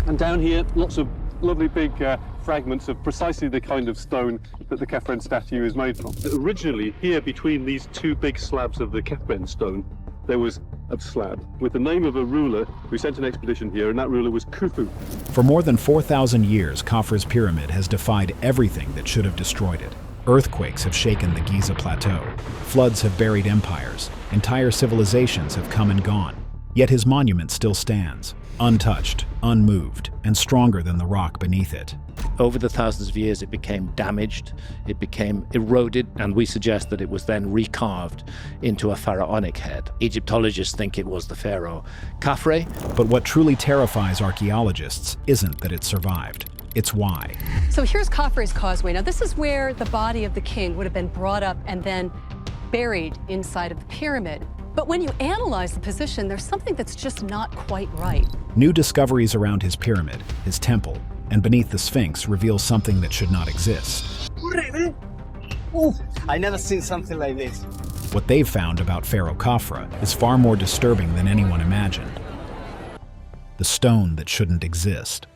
And down here, lots of lovely big fragments of precisely the kind of stone that the Khafre statue is made from. Originally, here between these two big slabs of the Khafre stone, there was a slab with the name of a ruler who sent an expedition here, and that ruler was Khufu. For more than 4,000 years, Khafre's pyramid has defied everything that should have destroyed it. Earthquakes have shaken the Giza Plateau. Floods have buried empires. Entire civilizations have come and gone. Yet his monument still stands, untouched, unmoved, and stronger than the rock beneath it. Over the thousands of years, it became damaged, it became eroded, and we suggest that it was then recarved into a pharaonic head. Egyptologists think it was the pharaoh Khafre. But what truly terrifies archaeologists isn't that it survived. It's why. So here's Khafre's causeway. Now, this is where the body of the king would have been brought up and then buried inside of the pyramid. But when you analyze the position, there's something that's just not quite right. New discoveries around his pyramid, his temple, and beneath the Sphinx reveal something that should not exist. I never seen something like this. What they've found about Pharaoh Khafre is far more disturbing than anyone imagined. The stone that shouldn't exist.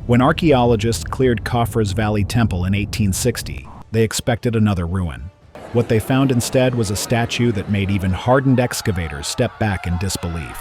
When archaeologists cleared Khafre's Valley Temple in 1860, they expected another ruin. What they found instead was a statue that made even hardened excavators step back in disbelief.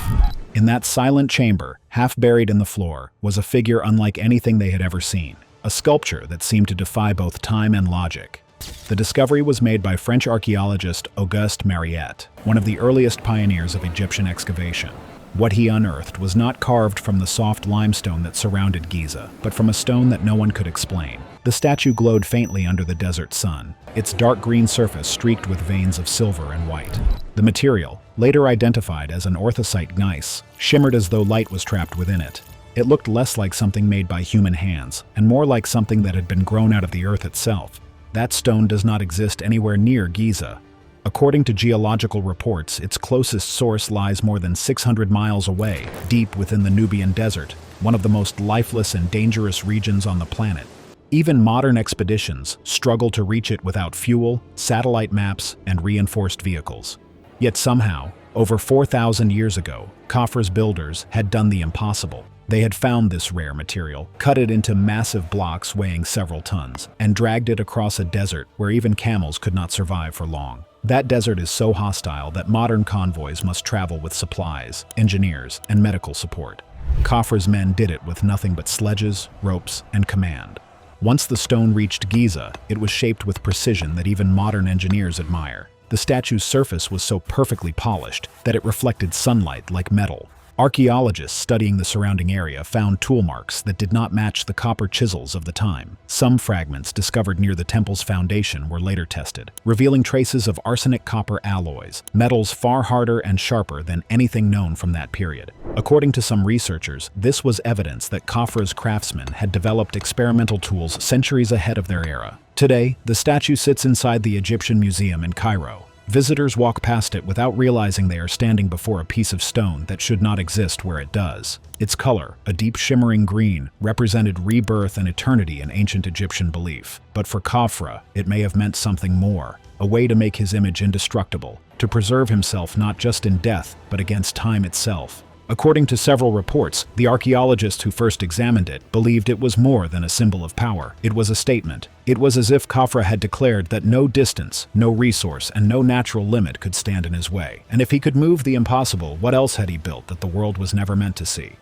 In that silent chamber, half buried in the floor, was a figure unlike anything they had ever seen, a sculpture that seemed to defy both time and logic. The discovery was made by French archaeologist Auguste Mariette, one of the earliest pioneers of Egyptian excavation. What he unearthed was not carved from the soft limestone that surrounded Giza, but from a stone that no one could explain. The statue glowed faintly under the desert sun, its dark green surface streaked with veins of silver and white. The material, later identified as an orthosite gneiss, shimmered as though light was trapped within it. It looked less like something made by human hands, and more like something that had been grown out of the earth itself. That stone does not exist anywhere near Giza. According to geological reports, its closest source lies more than 600 miles away, deep within the Nubian Desert, one of the most lifeless and dangerous regions on the planet. Even modern expeditions struggle to reach it without fuel, satellite maps, and reinforced vehicles. Yet somehow, over 4,000 years ago, Khafre's builders had done the impossible. They had found this rare material, cut it into massive blocks weighing several tons, and dragged it across a desert where even camels could not survive for long. That desert is so hostile that modern convoys must travel with supplies, engineers, and medical support. Khafre's men did it with nothing but sledges, ropes, and command. Once the stone reached Giza, it was shaped with precision that even modern engineers admire. The statue's surface was so perfectly polished that it reflected sunlight like metal. Archaeologists studying the surrounding area found tool marks that did not match the copper chisels of the time. Some fragments discovered near the temple's foundation were later tested, revealing traces of arsenic-copper alloys, metals far harder and sharper than anything known from that period. According to some researchers, this was evidence that Khafre's craftsmen had developed experimental tools centuries ahead of their era. Today, the statue sits inside the Egyptian Museum in Cairo. Visitors walk past it without realizing they are standing before a piece of stone that should not exist where it does. Its color, a deep shimmering green, represented rebirth and eternity in ancient Egyptian belief. But for Khafre, it may have meant something more, a way to make his image indestructible, to preserve himself not just in death, but against time itself. According to several reports, the archaeologist who first examined it believed it was more than a symbol of power. It was a statement. It was as if Khafre had declared that no distance, no resource, and no natural limit could stand in his way. And if he could move the impossible, what else had he built that the world was never meant to see?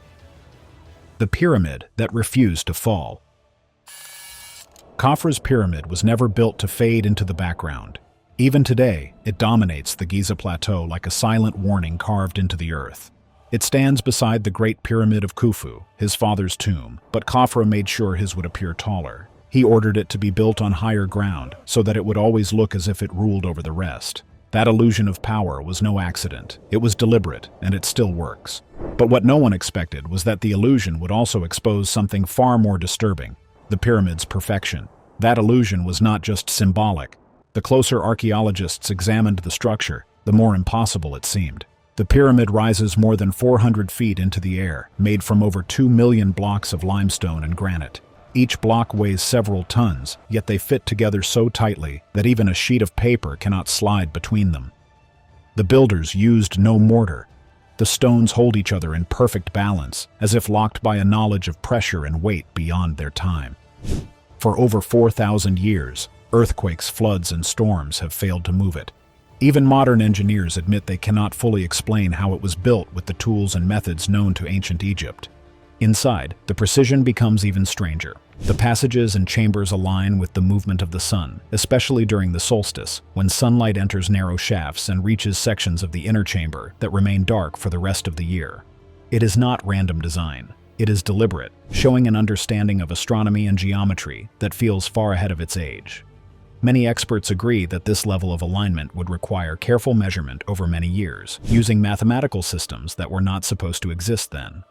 The pyramid that refused to fall. Khafre's pyramid was never built to fade into the background. Even today, it dominates the Giza Plateau like a silent warning carved into the earth. It stands beside the Great Pyramid of Khufu, his father's tomb, but Khafre made sure his would appear taller. He ordered it to be built on higher ground, so that it would always look as if it ruled over the rest. That illusion of power was no accident. It was deliberate, and it still works. But what no one expected was that the illusion would also expose something far more disturbing: the pyramid's perfection. That illusion was not just symbolic. The closer archaeologists examined the structure, the more impossible it seemed. The pyramid rises more than 400 feet into the air, made from over 2 million blocks of limestone and granite. Each block weighs several tons, yet they fit together so tightly that even a sheet of paper cannot slide between them. The builders used no mortar. The stones hold each other in perfect balance, as if locked by a knowledge of pressure and weight beyond their time. For over 4,000 years, earthquakes, floods, and storms have failed to move it. Even modern engineers admit they cannot fully explain how it was built with the tools and methods known to ancient Egypt. Inside, the precision becomes even stranger. The passages and chambers align with the movement of the sun, especially during the solstice, when sunlight enters narrow shafts and reaches sections of the inner chamber that remain dark for the rest of the year. It is not random design. It is deliberate, showing an understanding of astronomy and geometry that feels far ahead of its age. Many experts agree that this level of alignment would require careful measurement over many years, using mathematical systems that were not supposed to exist then.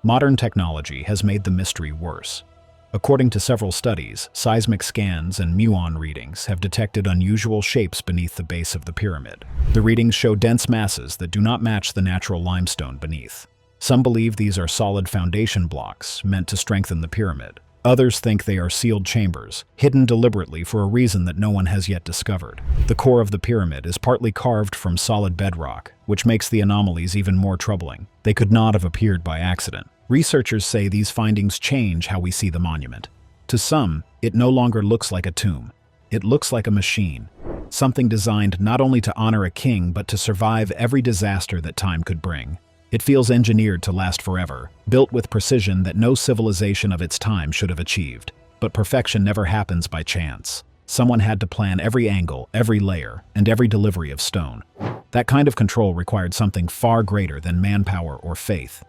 Modern technology has made the mystery worse. According to several studies, seismic scans and muon readings have detected unusual shapes beneath the base of the pyramid. The readings show dense masses that do not match the natural limestone beneath. Some believe these are solid foundation blocks meant to strengthen the pyramid. Others think they are sealed chambers, hidden deliberately for a reason that no one has yet discovered. The core of the pyramid is partly carved from solid bedrock, which makes the anomalies even more troubling. They could not have appeared by accident. Researchers say these findings change how we see the monument. To some, it no longer looks like a tomb. It looks like a machine, something designed not only to honor a king but to survive every disaster that time could bring. It feels engineered to last forever, built with precision that no civilization of its time should have achieved. But perfection never happens by chance. Someone had to plan every angle, every layer, and every delivery of stone. That kind of control required something far greater than manpower or faith.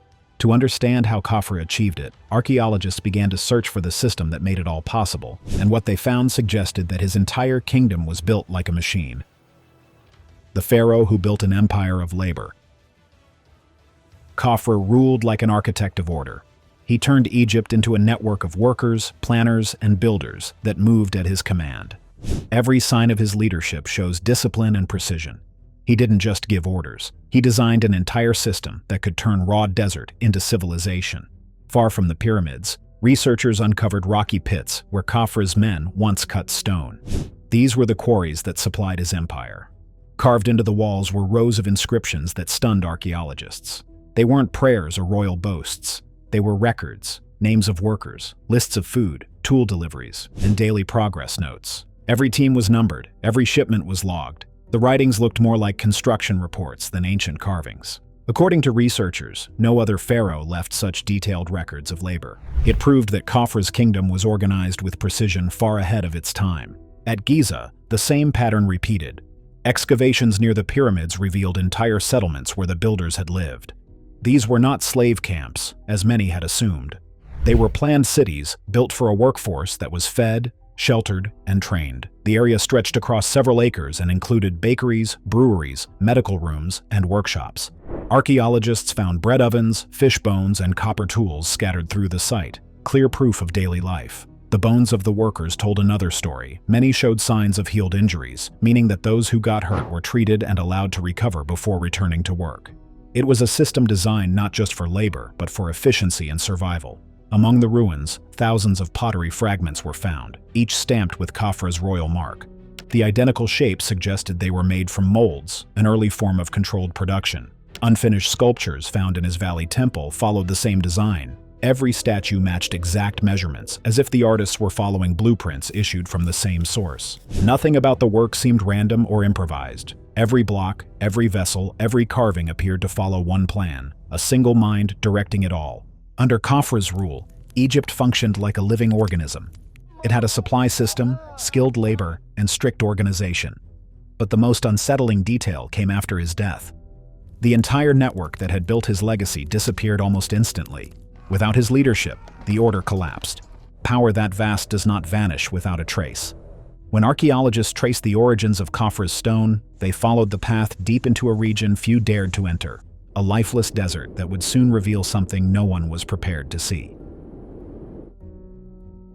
To understand how Khafre achieved it, archaeologists began to search for the system that made it all possible, and what they found suggested that his entire kingdom was built like a machine. The pharaoh who built an empire of labor. Khafre ruled like an architect of order. He turned Egypt into a network of workers, planners, and builders that moved at his command. Every sign of his leadership shows discipline and precision. He didn't just give orders. He designed an entire system that could turn raw desert into civilization. Far from the pyramids, researchers uncovered rocky pits where Khafre's men once cut stone. These were the quarries that supplied his empire. Carved into the walls were rows of inscriptions that stunned archaeologists. They weren't prayers or royal boasts. They were records, names of workers, lists of food, tool deliveries, and daily progress notes. Every team was numbered, every shipment was logged. The writings looked more like construction reports than ancient carvings. According to researchers, no other pharaoh left such detailed records of labor. It proved that Khafre's kingdom was organized with precision far ahead of its time. At Giza, the same pattern repeated. Excavations near the pyramids revealed entire settlements where the builders had lived. These were not slave camps, as many had assumed. They were planned cities built for a workforce that was fed, sheltered, and trained. The area stretched across several acres and included bakeries, breweries, medical rooms, and workshops. Archaeologists found bread ovens, fish bones, and copper tools scattered through the site, clear proof of daily life. The bones of the workers told another story. Many showed signs of healed injuries, meaning that those who got hurt were treated and allowed to recover before returning to work. It was a system designed not just for labor, but for efficiency and survival. Among the ruins, thousands of pottery fragments were found, each stamped with Khafre's royal mark. The identical shapes suggested they were made from molds, an early form of controlled production. Unfinished sculptures found in his valley temple followed the same design. Every statue matched exact measurements, as if the artists were following blueprints issued from the same source. Nothing about the work seemed random or improvised. Every block, every vessel, every carving appeared to follow one plan, a single mind directing it all. Under Khafre's rule, Egypt functioned like a living organism. It had a supply system, skilled labor, and strict organization. But the most unsettling detail came after his death. The entire network that had built his legacy disappeared almost instantly. Without his leadership, the order collapsed. Power that vast does not vanish without a trace. When archaeologists traced the origins of Khafre's stone, they followed the path deep into a region few dared to enter, a lifeless desert that would soon reveal something no one was prepared to see.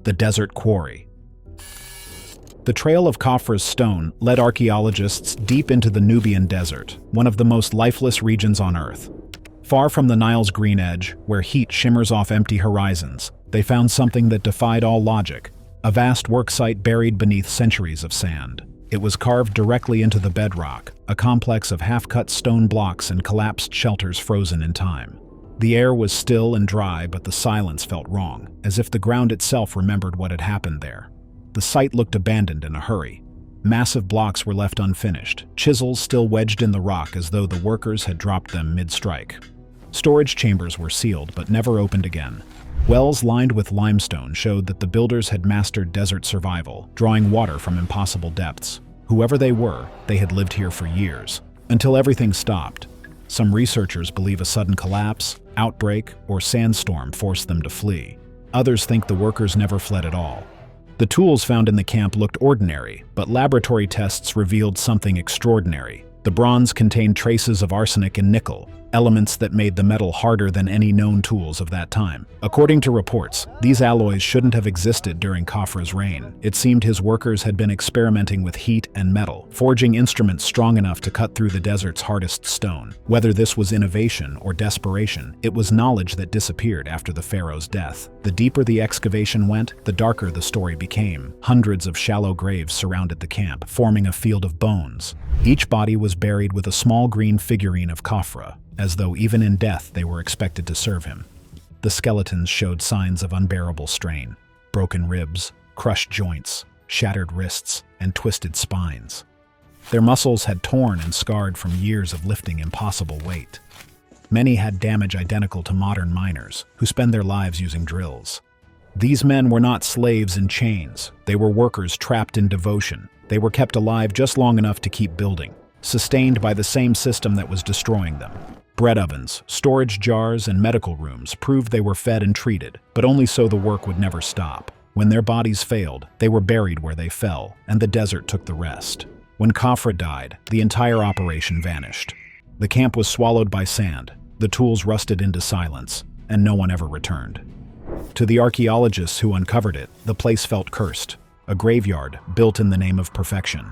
The desert quarry. The trail of Khafre's stone led archaeologists deep into the Nubian desert, one of the most lifeless regions on Earth. Far from the Nile's green edge, where heat shimmers off empty horizons, they found something that defied all logic. A vast work site buried beneath centuries of sand. It was carved directly into the bedrock, a complex of half-cut stone blocks and collapsed shelters frozen in time. The air was still and dry, but the silence felt wrong, as if the ground itself remembered what had happened there. The site looked abandoned in a hurry. Massive blocks were left unfinished, chisels still wedged in the rock as though the workers had dropped them mid-strike. Storage chambers were sealed, but never opened again. Wells lined with limestone showed that the builders had mastered desert survival, drawing water from impossible depths. Whoever they were, they had lived here for years, until everything stopped. Some researchers believe a sudden collapse, outbreak, or sandstorm forced them to flee. Others think the workers never fled at all. The tools found in the camp looked ordinary, but laboratory tests revealed something extraordinary. The bronze contained traces of arsenic and nickel, elements that made the metal harder than any known tools of that time. According to reports, these alloys shouldn't have existed during Khafre's reign. It seemed his workers had been experimenting with heat and metal, forging instruments strong enough to cut through the desert's hardest stone. Whether this was innovation or desperation, it was knowledge that disappeared after the pharaoh's death. The deeper the excavation went, the darker the story became. Hundreds of shallow graves surrounded the camp, forming a field of bones. Each body was buried with a small green figurine of Khafre, as though even in death they were expected to serve him. The skeletons showed signs of unbearable strain: broken ribs, crushed joints, shattered wrists, and twisted spines. Their muscles had torn and scarred from years of lifting impossible weight. Many had damage identical to modern miners, who spend their lives using drills. These men were not slaves in chains. They were workers trapped in devotion. They were kept alive just long enough to keep building, sustained by the same system that was destroying them. Bread ovens, storage jars, and medical rooms proved they were fed and treated, but only so the work would never stop. When their bodies failed, they were buried where they fell, and the desert took the rest. When Khafre died, the entire operation vanished. The camp was swallowed by sand, the tools rusted into silence, and no one ever returned. To the archaeologists who uncovered it, the place felt cursed, a graveyard built in the name of perfection.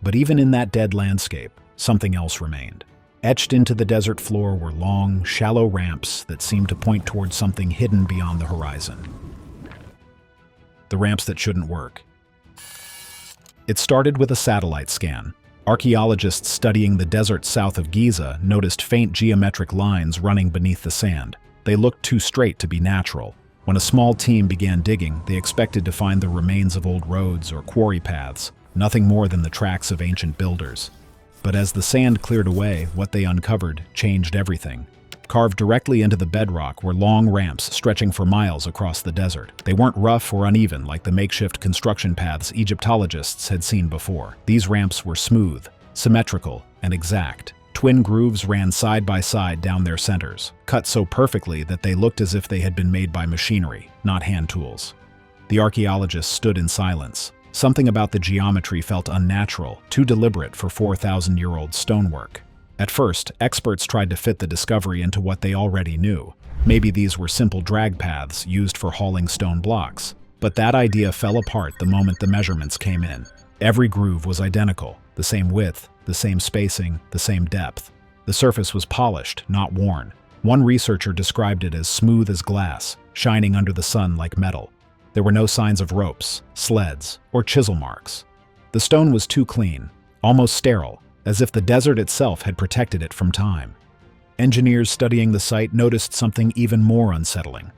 But even in that dead landscape, something else remained. Etched into the desert floor were long, shallow ramps that seemed to point towards something hidden beyond the horizon. The ramps that shouldn't work. It started with a satellite scan. Archaeologists studying the desert south of Giza noticed faint geometric lines running beneath the sand. They looked too straight to be natural. When a small team began digging, they expected to find the remains of old roads or quarry paths, nothing more than the tracks of ancient builders. But as the sand cleared away, what they uncovered changed everything. Carved directly into the bedrock were long ramps stretching for miles across the desert. They weren't rough or uneven like the makeshift construction paths Egyptologists had seen before. These ramps were smooth, symmetrical, and exact. Twin grooves ran side by side down their centers, cut so perfectly that they looked as if they had been made by machinery, not hand tools. The archaeologists stood in silence. Something about the geometry felt unnatural, too deliberate for 4,000-year-old stonework. At first, experts tried to fit the discovery into what they already knew. Maybe these were simple drag paths used for hauling stone blocks. But that idea fell apart the moment the measurements came in. Every groove was identical, the same width, the same spacing, the same depth. The surface was polished, not worn. One researcher described it as smooth as glass, shining under the sun like metal. There were no signs of ropes, sleds, or chisel marks. The stone was too clean, almost sterile, as if the desert itself had protected it from time. Engineers studying the site noticed something even more unsettling.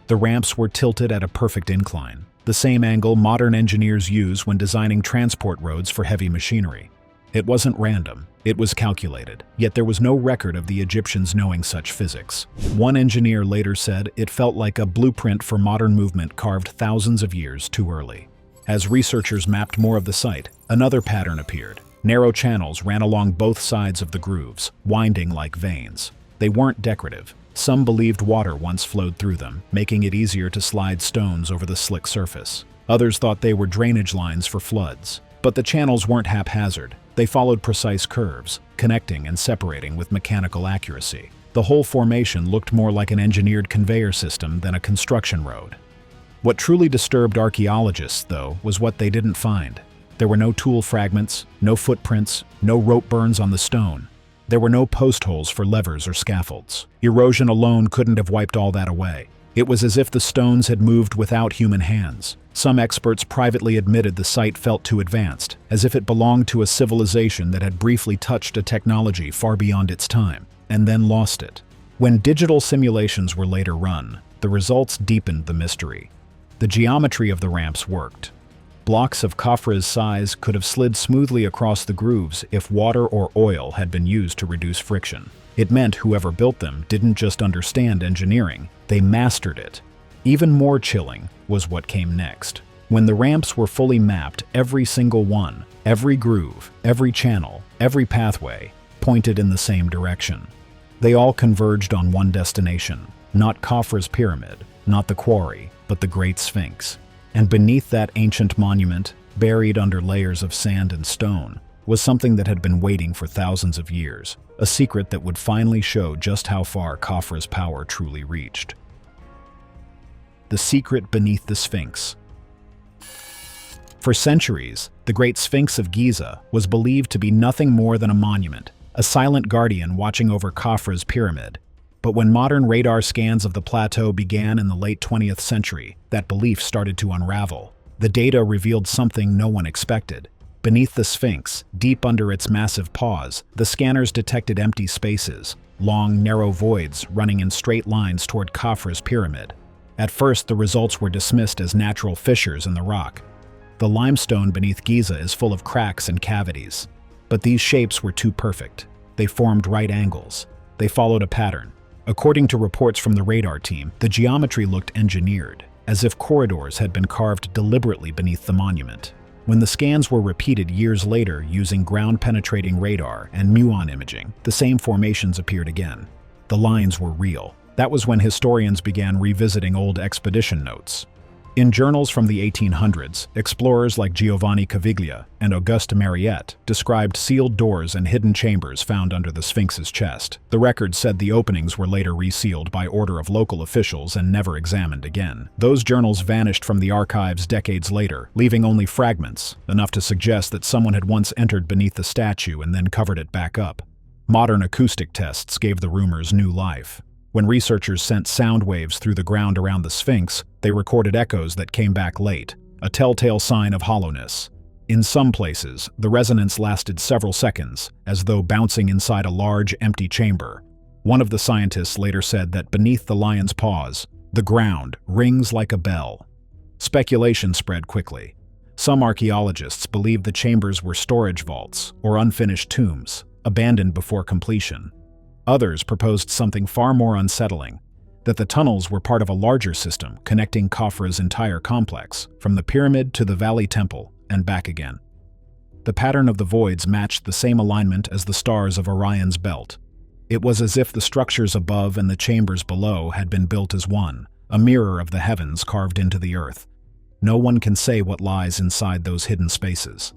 The ramps were tilted at a perfect incline, the same angle modern engineers use when designing transport roads for heavy machinery. It wasn't random, it was calculated, yet there was no record of the Egyptians knowing such physics. One engineer later said it felt like a blueprint for modern movement carved thousands of years too early. As researchers mapped more of the site, another pattern appeared. Narrow channels ran along both sides of the grooves, winding like veins. They weren't decorative. Some believed water once flowed through them, making it easier to slide stones over the slick surface. Others thought they were drainage lines for floods. But the channels weren't haphazard. They followed precise curves, connecting and separating with mechanical accuracy. The whole formation looked more like an engineered conveyor system than a construction road. What truly disturbed archaeologists, though, was what they didn't find. There were no tool fragments, no footprints, no rope burns on the stone. There were no post holes for levers or scaffolds. Erosion alone couldn't have wiped all that away. It was as if the stones had moved without human hands. Some experts privately admitted the site felt too advanced, as if it belonged to a civilization that had briefly touched a technology far beyond its time, and then lost it. When digital simulations were later run, the results deepened the mystery. The geometry of the ramps worked. Blocks of Khafre's size could have slid smoothly across the grooves if water or oil had been used to reduce friction. It meant whoever built them didn't just understand engineering, they mastered it. Even more chilling was what came next. When the ramps were fully mapped, every single one, every groove, every channel, every pathway, pointed in the same direction. They all converged on one destination, not Khafre's pyramid, not the quarry, but the Great Sphinx. And beneath that ancient monument, buried under layers of sand and stone, was something that had been waiting for thousands of years, a secret that would finally show just how far Khafre's power truly reached. The secret beneath the Sphinx. For centuries, the Great Sphinx of Giza was believed to be nothing more than a monument, a silent guardian watching over Khafre's pyramid. But when modern radar scans of the plateau began in the late 20th century, that belief started to unravel. The data revealed something no one expected. Beneath the Sphinx, deep under its massive paws, the scanners detected empty spaces, long, narrow voids running in straight lines toward Khafre's pyramid. At first, the results were dismissed as natural fissures in the rock. The limestone beneath Giza is full of cracks and cavities. But these shapes were too perfect. They formed right angles. They followed a pattern. According to reports from the radar team, the geometry looked engineered, as if corridors had been carved deliberately beneath the monument. When the scans were repeated years later using ground-penetrating radar and muon imaging, the same formations appeared again. The lines were real. That was when historians began revisiting old expedition notes. In journals from the 1800s, explorers like Giovanni Caviglia and Auguste Mariette described sealed doors and hidden chambers found under the Sphinx's chest. The record said the openings were later resealed by order of local officials and never examined again. Those journals vanished from the archives decades later, leaving only fragments, enough to suggest that someone had once entered beneath the statue and then covered it back up. Modern acoustic tests gave the rumors new life. When researchers sent sound waves through the ground around the Sphinx, they recorded echoes that came back late, a telltale sign of hollowness. In some places, the resonance lasted several seconds, as though bouncing inside a large, empty chamber. One of the scientists later said that beneath the lion's paws, the ground rings like a bell. Speculation spread quickly. Some archaeologists believed the chambers were storage vaults or unfinished tombs, abandoned before completion. Others proposed something far more unsettling, that the tunnels were part of a larger system connecting Khafre's entire complex, from the pyramid to the Valley Temple and back again. The pattern of the voids matched the same alignment as the stars of Orion's belt. It was as if the structures above and the chambers below had been built as one, a mirror of the heavens carved into the earth. No one can say what lies inside those hidden spaces.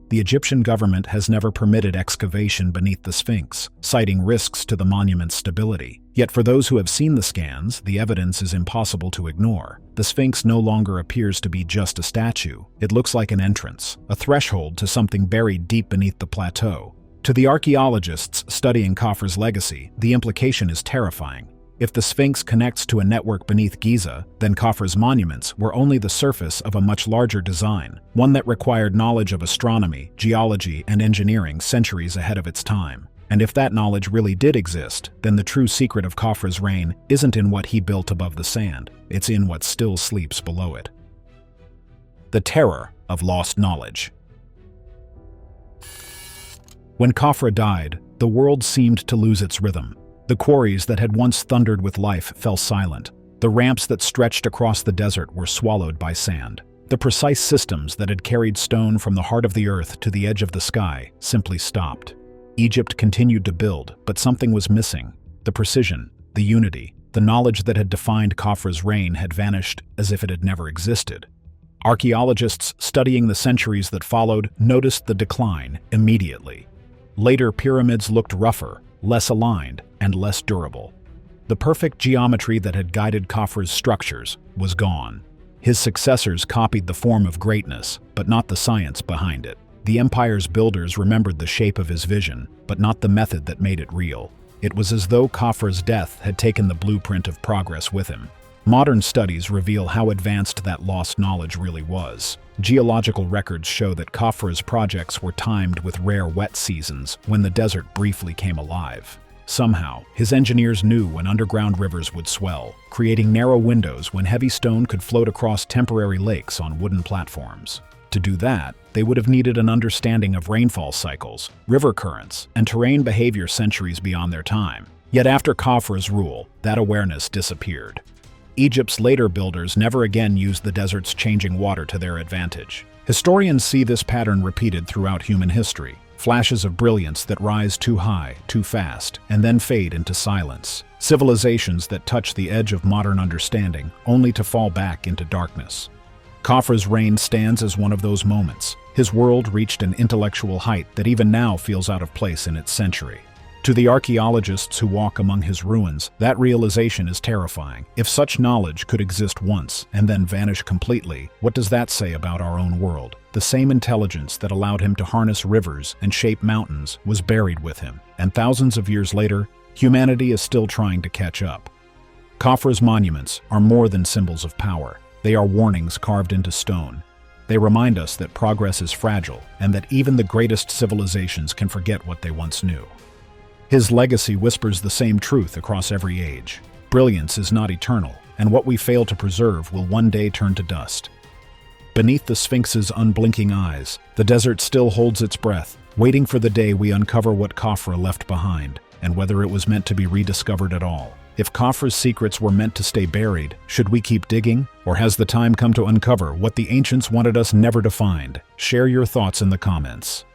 The Egyptian government has never permitted excavation beneath the Sphinx, citing risks to the monument's stability. Yet for those who have seen the scans, the evidence is impossible to ignore. The Sphinx no longer appears to be just a statue. It looks like an entrance, a threshold to something buried deep beneath the plateau. To the archaeologists studying Khafre's legacy, the implication is terrifying. If the Sphinx connects to a network beneath Giza, then Khafre's monuments were only the surface of a much larger design, one that required knowledge of astronomy, geology, and engineering centuries ahead of its time. And if that knowledge really did exist, then the true secret of Khafre's reign isn't in what he built above the sand, it's in what still sleeps below it. The terror of lost knowledge. When Khafre died, the world seemed to lose its rhythm. The quarries that had once thundered with life fell silent. The ramps that stretched across the desert were swallowed by sand. The precise systems that had carried stone from the heart of the earth to the edge of the sky simply stopped. Egypt continued to build, but something was missing. The precision, the unity, the knowledge that had defined Khafre's reign had vanished as if it had never existed. Archaeologists studying the centuries that followed noticed the decline immediately. Later pyramids looked rougher, less aligned, and less durable. The perfect geometry that had guided Khafre's structures was gone. His successors copied the form of greatness, but not the science behind it. The empire's builders remembered the shape of his vision, but not the method that made it real. It was as though Khafre's death had taken the blueprint of progress with him. Modern studies reveal how advanced that lost knowledge really was. Geological records show that Khafre's projects were timed with rare wet seasons when the desert briefly came alive. Somehow, his engineers knew when underground rivers would swell, creating narrow windows when heavy stone could float across temporary lakes on wooden platforms. To do that, they would have needed an understanding of rainfall cycles, river currents, and terrain behavior centuries beyond their time. Yet after Khafre's rule, that awareness disappeared. Egypt's later builders never again used the desert's changing water to their advantage. Historians see this pattern repeated throughout human history. Flashes of brilliance that rise too high, too fast, and then fade into silence. Civilizations that touch the edge of modern understanding, only to fall back into darkness. Khafre's reign stands as one of those moments. His world reached an intellectual height that even now feels out of place in its century. To the archaeologists who walk among his ruins, that realization is terrifying. If such knowledge could exist once and then vanish completely, what does that say about our own world? The same intelligence that allowed him to harness rivers and shape mountains was buried with him, and thousands of years later, humanity is still trying to catch up. Khafre's monuments are more than symbols of power. They are warnings carved into stone. They remind us that progress is fragile and that even the greatest civilizations can forget what they once knew. His legacy whispers the same truth across every age. Brilliance is not eternal, and what we fail to preserve will one day turn to dust. Beneath the Sphinx's unblinking eyes, the desert still holds its breath, waiting for the day we uncover what Khafre left behind, and whether it was meant to be rediscovered at all. If Khafre's secrets were meant to stay buried, should we keep digging, or has the time come to uncover what the ancients wanted us never to find? Share your thoughts in the comments.